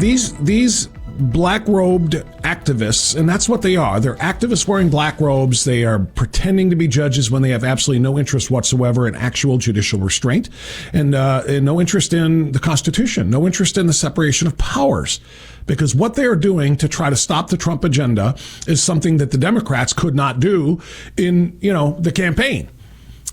these black-robed activists, and that's what they are. They're activists wearing black robes. They are pretending to be judges when they have absolutely no interest whatsoever in actual judicial restraint, and no interest in the Constitution, no interest in the separation of powers. Because what they are doing to try to stop the Trump agenda is something that the Democrats could not do in, the campaign.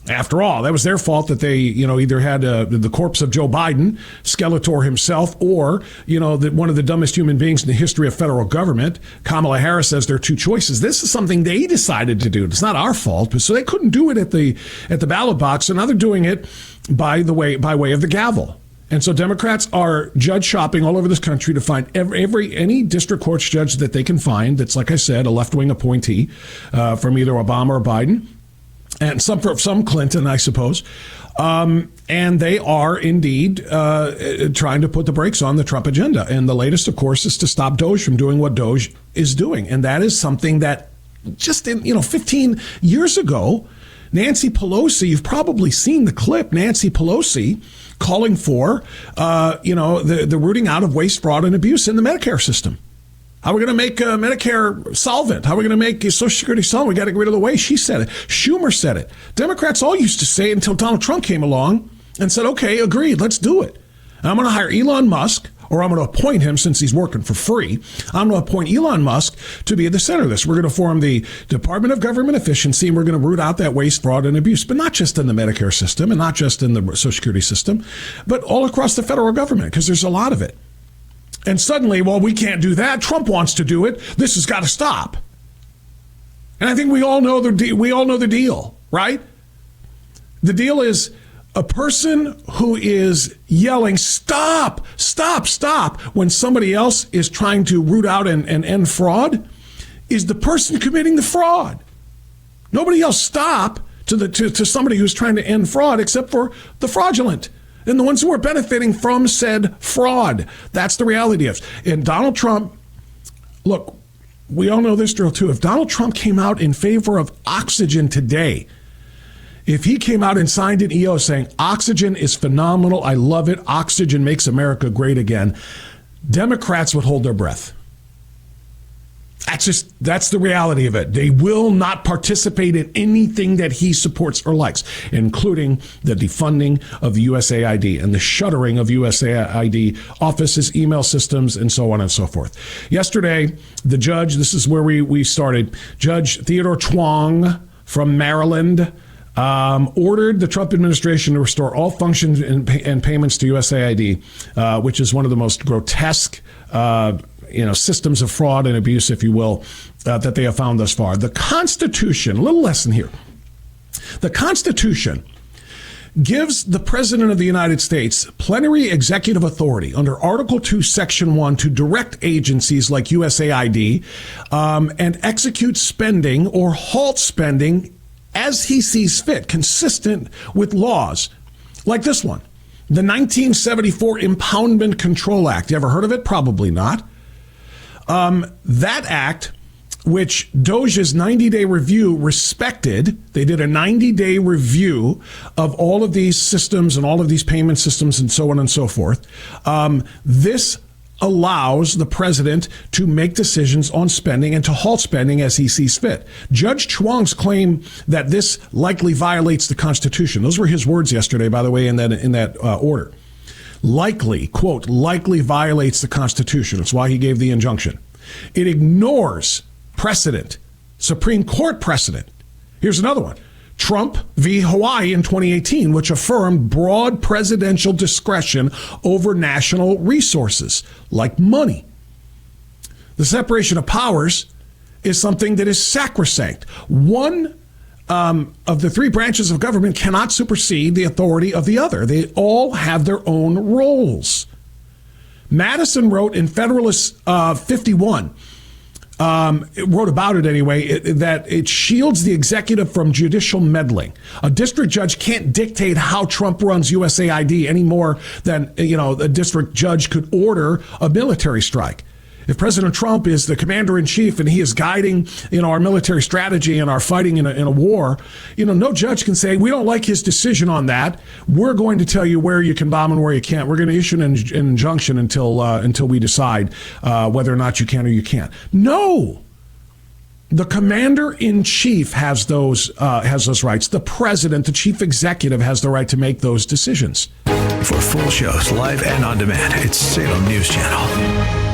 After all, that was their fault that they, either had the corpse of Joe Biden, Skeletor himself, or, one of the dumbest human beings in the history of federal government, Kamala Harris, as their two choices. This is something they decided to do. It's not our fault. So they couldn't do it at the ballot box. And now they're doing it by way of the gavel. And so Democrats are judge shopping all over this country to find any district court judge that they can find that's, like I said, a left-wing appointee from either Obama or Biden. And some Clinton, I suppose. And they are indeed trying to put the brakes on the Trump agenda. And the latest, of course, is to stop DOJ from doing what DOJ is doing. And that is something that just in 15 years ago, Nancy Pelosi, you've probably seen the clip, Nancy Pelosi calling for, the rooting out of waste, fraud, and abuse in the Medicare system. How are we going to make Medicare solvent? How are we going to make Social Security solvent? We got to get rid of the waste. She said it. Schumer said it. Democrats all used to say it until Donald Trump came along and said, okay, agreed, let's do it. And I'm going to hire Elon Musk, or I'm going to appoint him since he's working for free. I'm going to appoint Elon Musk to be at the center of this. We're going to form the Department of Government Efficiency, and we're going to root out that waste, fraud, and abuse, but not just in the Medicare system and not just in the Social Security system, but all across the federal government, because there's a lot of it. And suddenly, well, we can't do that. Trump wants to do it. This has got to stop. And I think we all know the deal, right? The deal is a person who is yelling, stop, stop, stop, when somebody else is trying to root out and end fraud, is the person committing the fraud. Nobody else stop to somebody who's trying to end fraud except for the fraudulent. And the ones who are benefiting from said fraud. That's the reality of it. And Donald Trump, look, we all know this drill too. If Donald Trump came out in favor of oxygen today, if he came out and signed an EO saying oxygen is phenomenal, I love it, oxygen makes America great again, Democrats would hold their breath. That's the reality of it. They will not participate in anything that he supports or likes, including the defunding of the USAID and the shuttering of USAID offices, email systems, and so on and so forth. Yesterday, the judge, this is where we started, Judge Theodore Chuang from Maryland, ordered the Trump administration to restore all functions and payments to USAID, which is one of the most grotesque systems of fraud and abuse, if you will, that they have found thus far. The Constitution, a little lesson here. The Constitution gives the President of the United States plenary executive authority under Article 2, Section 1 to direct agencies like USAID and execute spending or halt spending as he sees fit, consistent with laws like this one. The 1974 Impoundment Control Act. You ever heard of it? Probably not. That act, which DOJ's 90-day review respected, they did a 90-day review of all of these systems and all of these payment systems and so on and so forth. This allows the president to make decisions on spending and to halt spending as he sees fit. Judge Chuang's claim that this likely violates the Constitution. Those were his words yesterday, by the way, in that order. Likely, quote, likely violates the Constitution. That's why he gave the injunction. It ignores precedent, Supreme Court precedent. Here's another one. Trump v. Hawaii in 2018, which affirmed broad presidential discretion over national resources, like money. The separation of powers is something that is sacrosanct. One of the three branches of government cannot supersede the authority of the other. They all have their own roles. Madison wrote in Federalist 51, it wrote about it anyway, that it shields the executive from judicial meddling. A district judge can't dictate how Trump runs USAID any more than, a district judge could order a military strike. If President Trump is the commander in chief and he is guiding, our military strategy and our fighting in a war, no judge can say, we don't like his decision on that. We're going to tell you where you can bomb and where you can't. We're going to issue an injunction until we decide whether or not you can or you can't. No. The commander-in-chief has those rights. The president, the chief executive, has the right to make those decisions. For full shows, live and on demand, it's Salem News Channel.